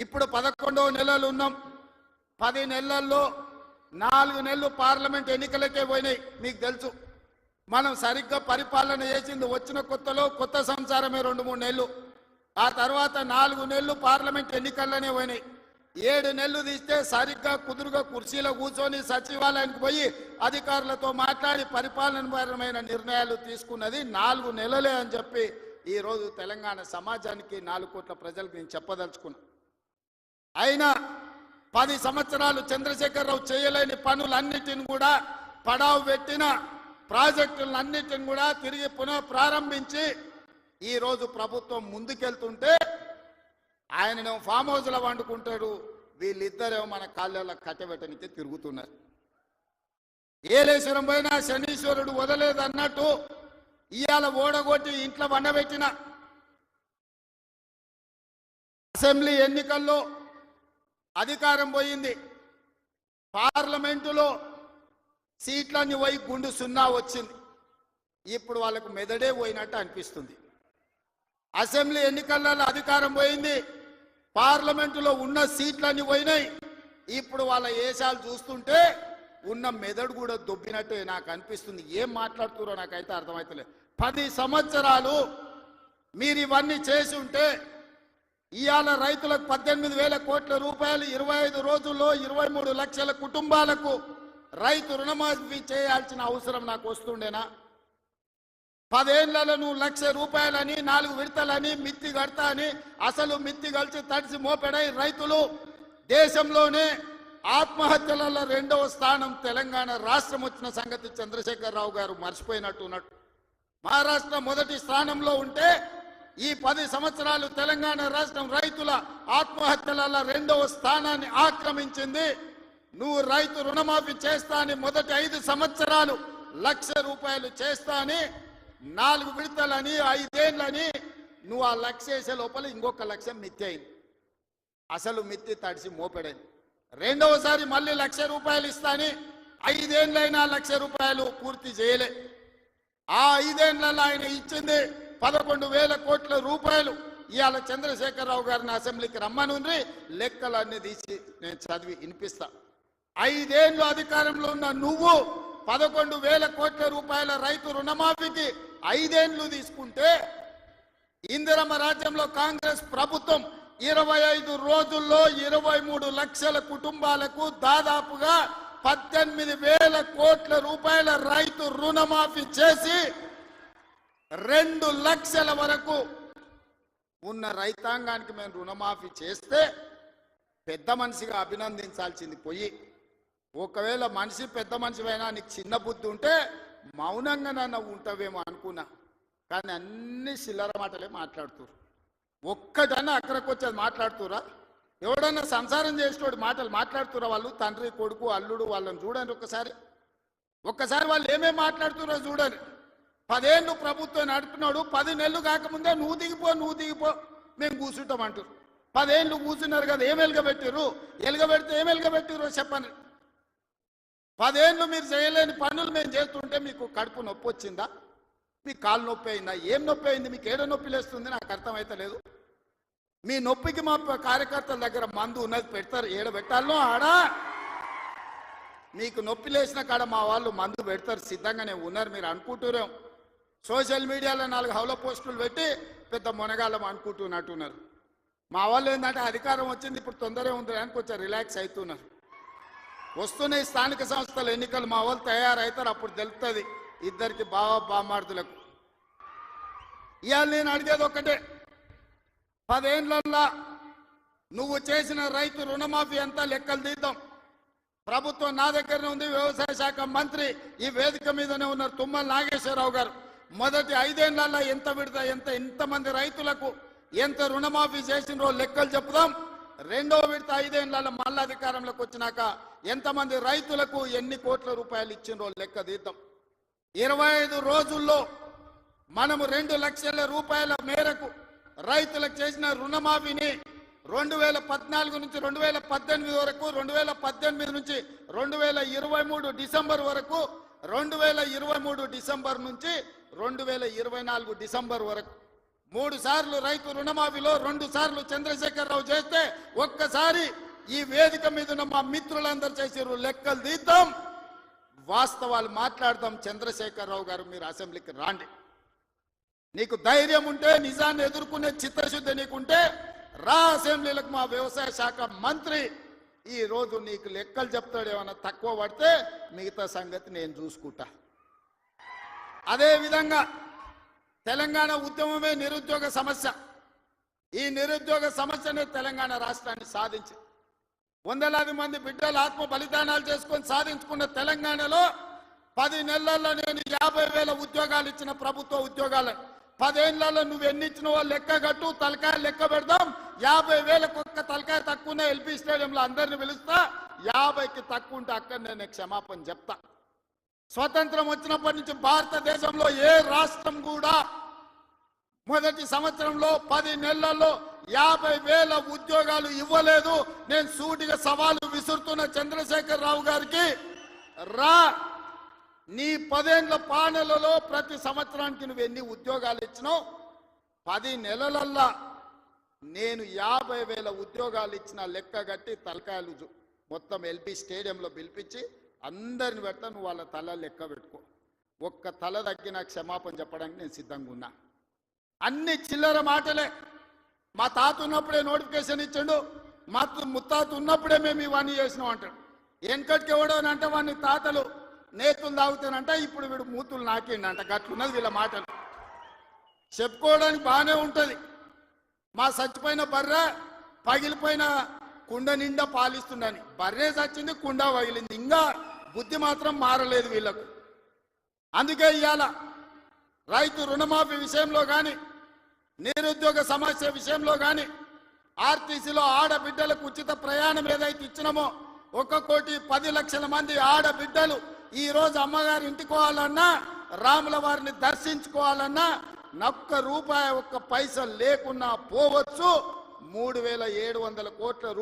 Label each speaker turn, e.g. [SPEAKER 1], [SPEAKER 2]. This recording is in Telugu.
[SPEAKER 1] ఇప్పుడు 11వ నెలలు ఉన్నాం. 10 నెలల్లో 4 నెలలు పార్లమెంట్ ఎన్నికలకే పోయినాయి. మీకు తెలుసు, మనం సరిగ్గా పరిపాలన చేసింది వచ్చిన కొత్తలో కొత్త సంసారమే 2-3 నెలలు. ఆ తర్వాత 4 నెలలు పార్లమెంట్ ఎన్నికల్లోనే పోయినాయి. 7 నెలలు తీస్తే సరిగ్గా కుదురుగా కుర్చీలో కూర్చొని సచివాలయానికి పోయి అధికారులతో మాట్లాడి పరిపాలనపరమైన నిర్ణయాలు తీసుకున్నది 4 నెలలే అని చెప్పి ఈరోజు తెలంగాణ సమాజానికి 4 కోట్ల ప్రజలకు నేను చెప్పదలుచుకున్నా. అయినా 10 సంవత్సరాలు చంద్రశేఖరరావు చేయలేని పనులన్నిటిని కూడా పడావు పెట్టిన ప్రాజెక్టులన్నిటిని కూడా తిరిగి పునః ప్రారంభించి ఈరోజు ప్రభుత్వం ముందుకెళ్తుంటే ఆయనను ఫామ్ హౌస్లో వండుకుంటాడు, వీళ్ళిద్దరేమో మన కాళ్ళలో కట్టబెట్టనికి తిరుగుతున్నారు. ఏలేశ్వరం పోయినా శనీశ్వరుడు వదలేదన్నట్టు ఇవాళ ఓడగొట్టి ఇంట్లో వండబెట్టిన అసెంబ్లీ ఎన్నికల్లో అధికారం పోయింది. పార్లమెంటులో సీట్లన్నీ పోయి గుండు 0 వచ్చింది. ఇప్పుడు వాళ్ళకు మెదడే పోయినట్టు అనిపిస్తుంది. అసెంబ్లీ ఎన్నికలలో అధికారం పోయింది, పార్లమెంటులో ఉన్న సీట్లన్నీ పోయినాయి. ఇప్పుడు వాళ్ళ ఏషాలు చూస్తుంటే ఉన్న మెదడు కూడా దొబ్బినట్టే నాకు అనిపిస్తుంది. ఏం మాట్లాడుతున్నారో నాకైతే అర్థమవుతలేదు. 10 సంవత్సరాలు మీరు ఇవన్నీ చేసి ఉంటే ఇవాళ రైతులకు 18,000 కోట్ల రూపాయలు 25 రోజుల్లో 23 లక్షల కుటుంబాలకు రైతు రుణమాఫీ చేయాల్సిన అవసరం నాకు వస్తుండేనా? 10 ఏళ్లలో నువ్వు 1,00,000 రూపాయలని 4 విడతలని మిత్తి కడతా అని అసలు మిత్తి కలిసి తడిసి మోపెడై రైతులు దేశంలోనే ఆత్మహత్యలలో 2వ స్థానం తెలంగాణ రాష్ట్రం వచ్చిన సంగతి చంద్రశేఖరరావు గారు మర్చిపోయినట్టున్నాడు. మహారాష్ట్ర మొదటి స్థానంలో ఉంటే ఈ 10 సంవత్సరాలు తెలంగాణ రాష్ట్రం రైతుల ఆత్మహత్యలలో 2వ స్థానాన్ని ఆక్రమించింది. నువ్వు రైతు రుణమాఫీ చేస్తా అని మొదటి 5 సంవత్సరాలు 1,00,000 రూపాయలు చేస్తా అని 4 విడతలని 5 ఏళ్ళని నువ్వు ఆ 1,00,000 చేసే లోపల ఇంకొక 1,00,000 మిత్తి అయింది. అసలు మిత్తి తడిసి మోపెడైంది. రెండవసారి మళ్ళీ 1,00,000 రూపాయలు ఇస్తా అని 5 ఏళ్ళైనా 1,00,000 రూపాయలు పూర్తి చేయలే. ఆ 5 ఏళ్లలో ఆయన ఇచ్చింది 11,000 కోట్ల రూపాయలు. ఇవాళ చంద్రశేఖరరావు గారిని అసెంబ్లీకి రమ్మనుండ్రి, లెక్కలన్నీ తీసి నేను చదివి వినిపిస్తా. 5 ఏళ్ళు అధికారంలో ఉన్న నువ్వు 11,000 కోట్ల రూపాయల రైతు రుణమాఫీకి 5 ఏళ్ళు తీసుకుంటే, ఇందిరమ్మ రాజ్యంలో కాంగ్రెస్ ప్రభుత్వం 25 రోజుల్లో 23 లక్షల కుటుంబాలకు దాదాపుగా 18,000 కోట్ల రూపాయల రైతు రుణమాఫీ చేసి 2 లక్షల వరకు ఉన్న రైతాంగానికి మేము రుణమాఫీ చేస్తే పెద్ద మనిషిగా అభినందించాల్సింది పోయి, ఒకవేళ మనిషి పెద్ద మనిషివైనా నీకు చిన్న బుద్ధి ఉంటే మౌనంగా నన్ను ఉంటావేమో అనుకున్నా. కానీ అన్ని చిల్లర మాటలే మాట్లాడుతున్నారు. ఒక్కటన్నా అక్కడికి వచ్చేది మాట్లాడుతురా? ఎవడన్నా సంసారం చేసేటోడు మాటలు మాట్లాడుతురా? వాళ్ళు తండ్రి కొడుకు అల్లుడు వాళ్ళని చూడండి ఒక్కసారి వాళ్ళు ఏమేమి మాట్లాడుతురో చూడండి. 10 ఏళ్ళు ప్రభుత్వం నడుపుతున్నాడు, 10 నెలలు కాకముందే నువ్వు దిగిపో మేము కూర్చుంటామంటారు. 10 ఏళ్ళు కూర్చున్నారు కదా, ఏం ఎలుగబెట్టారు? ఎలుగబెడితే ఏం ఎలుగబెట్టారో చెప్పండి. 10 ఏళ్ళు మీరు చేయలేని పనులు మేము చేస్తుంటే మీకు కడుపు నొప్పి వచ్చిందా? మీకు కాలు నొప్పి అయిందా? ఏం నొప్పి అయింది? మీకు ఏడో నొప్పి లేస్తుంది? నాకు అర్థమైతే లేదు. మీ నొప్పికి మా కార్యకర్తల దగ్గర మందు ఉన్నది, పెడతారు. ఏడ పెట్టాలనో ఆడా మీకు నొప్పి లేచిన కాడ మా వాళ్ళు మందు పెడతారు, సిద్ధంగానే ఉన్నారు. మీరు అనుకుంటున్నాం సోషల్ మీడియాలో 4 హౌల పోస్టులు పెట్టి పెద్ద మొనగాళ్ళం అనుకుంటున్నట్టున్నారు. మా వాళ్ళు ఏంటంటే అధికారం వచ్చింది ఇప్పుడు తొందరగా ఉంది అని కొంచెం రిలాక్స్ అవుతున్నారు. వస్తున్నాయి స్థానిక సంస్థల ఎన్నికలు, మా వాళ్ళు తయారవుతారు, అప్పుడు తెలుస్తుంది ఇద్దరికి బామార్దులకు. ఇవాళ నేను అడిగేది ఒక్కటే, 10 ఏళ్లలో నువ్వు చేసిన రైతు రుణమాఫీ అంతా లెక్కలు తీద్దాం. ప్రభుత్వం నా దగ్గరనే ఉంది, వ్యవసాయ శాఖ మంత్రి ఈ వేదిక మీదనే ఉన్నారు, తుమ్మల నాగేశ్వరరావు గారు. మొదటి 5 ఏళ్లలో ఎంతమంది రైతులకు ఎంత రుణమాఫీ చేసినో లెక్కలు చెప్దాం. 2వ విడత 5 ఏళ్లలో మళ్ళీ అధికారంలోకి వచ్చినాక ఎంతమంది రైతులకు ఎన్ని కోట్ల రూపాయలు ఇచ్చినో లెక్క తీద్దాం. 25 రోజుల్లో మనము 2 లక్షల రూపాయల మేరకు రైతులకు చేసిన రుణమాఫీని 2014 నుంచి 2018 వరకు, 2018 నుంచి 2023 డిసెంబర్ వరకు, 2023 డిసెంబర్ నుంచి 2024 డిసెంబర్ వరకు 3 సార్లు రైతు రుణమాఫీలో 2 సార్లు చంద్రశేఖరరావు చేస్తే ఒక్కసారి ఈ వేదిక మీద ఉన్న మా మిత్రులందరూ చేసారు. లెక్కలు తీద్దాం, వాస్తవాలు మాట్లాడదాం. చంద్రశేఖరరావు గారు మీరు అసెంబ్లీకి రాండి. నీకు ధైర్యం ఉంటే, నిజాన్ని ఎదుర్కొనే చిత్తశుద్ధి నీకుంటే రా అసెంబ్లీలకు. మా వ్యవసాయ శాఖ మంత్రి ఈ రోజు నీకు లెక్కలు చెప్తాడు. ఏమన్నా తక్కువ పడితే మిగతా సంగతి నేను చూసుకుంటా. అదే విధంగా తెలంగాణ ఉద్యమమే నిరుద్యోగ సమస్య. ఈ నిరుద్యోగ సమస్యనే తెలంగాణ రాష్ట్రాన్ని సాధించి వందలాది మంది బిడ్డలు ఆత్మ బలిదానాలు చేసుకొని సాధించుకున్న తెలంగాణలో 10 నెలల్లో నేను 50,000 ఉద్యోగాలు ఇచ్చిన ప్రభుత్వ ఉద్యోగాలను 10 ఏళ్లలో నువ్వు ఎన్ని ఇచ్చినవో లెక్క కట్టు, తలకాయ లెక్క పెడదాం. 50,000 ఒక్క తలకాయ తక్కువ ఎల్పీ స్టేడియంలో అందరిని పిలుస్తా. 50కి తక్కువ ఉంటే అక్కడ నేను క్షమాపణ చెప్తా. స్వతంత్రం వచ్చినప్పటి నుంచి భారతదేశంలో ఏ రాష్ట్రం కూడా మొదటి సంవత్సరంలో 10 నెలల్లో 50,000 ఉద్యోగాలు ఇవ్వలేదు. నేను సూటిగా సవాలు విసురుతున్న చంద్రశేఖరరావు గారికి, రా నీ 10 ఏళ్ల పాలనలో ప్రతి సంవత్సరానికి నువ్వు ఎన్ని ఉద్యోగాలు ఇచ్చినావు? 10 నెలలల్లా నేను 50,000 ఉద్యోగాలు ఇచ్చిన లెక్క కట్టి తలకాయలు మొత్తం ఎల్బీ స్టేడియంలో పిలిపించి అందరిని పెడతా. నువ్వు వాళ్ళ తల లెక్క పెట్టుకో. ఒక్క తల తగ్గిన క్షమాపణ చెప్పడానికి నేను సిద్ధంగా ఉన్నా. అన్ని చిల్లర మాటలే. మా తాత ఉన్నప్పుడే నోటిఫికేషన్ ఇచ్చాడు, మా ముత్తాత ఉన్నప్పుడే మేము ఇవన్నీ చేసినాం అంటాడు. వెనకటికి ఎవడోనంటే వాడిని తాతలు నేతులు తాగుతానంట, ఇప్పుడు వీడు మూతులు నాకిండంట. గట్లున్నది వీళ్ళ మాటలు. చెప్పుకోవడానికి బాగానే ఉంటుంది. మా చచ్చిపోయిన బర్రె పగిలిపోయిన కుండ నిండా పాలిస్తుండని. బర్రె చచ్చింది, కుండ పగిలింది. ఇంకా బుద్ధి మాత్రం మారలేదు వీళ్ళకు. అందుకే ఇవాళ రైతు రుణమాఫీ విషయంలో కానీ, నిరుద్యోగ సమస్య విషయంలో కానీ, ఆర్టీసీలో ఆడబిడ్డలకు ఉచిత ప్రయాణం ఏదైతే ఇచ్చినామో 1,10,00,000 మంది ఆడబిడ్డలు ఈ రోజు అమ్మగారి ఇంటికి పోవాలన్నా, రాముల వారిని దర్శించుకోవాలన్నా ఒక్క రూపాయి ఒక్క పైసా లేకున్నా పోవచ్చు. 3,700 కోట్ల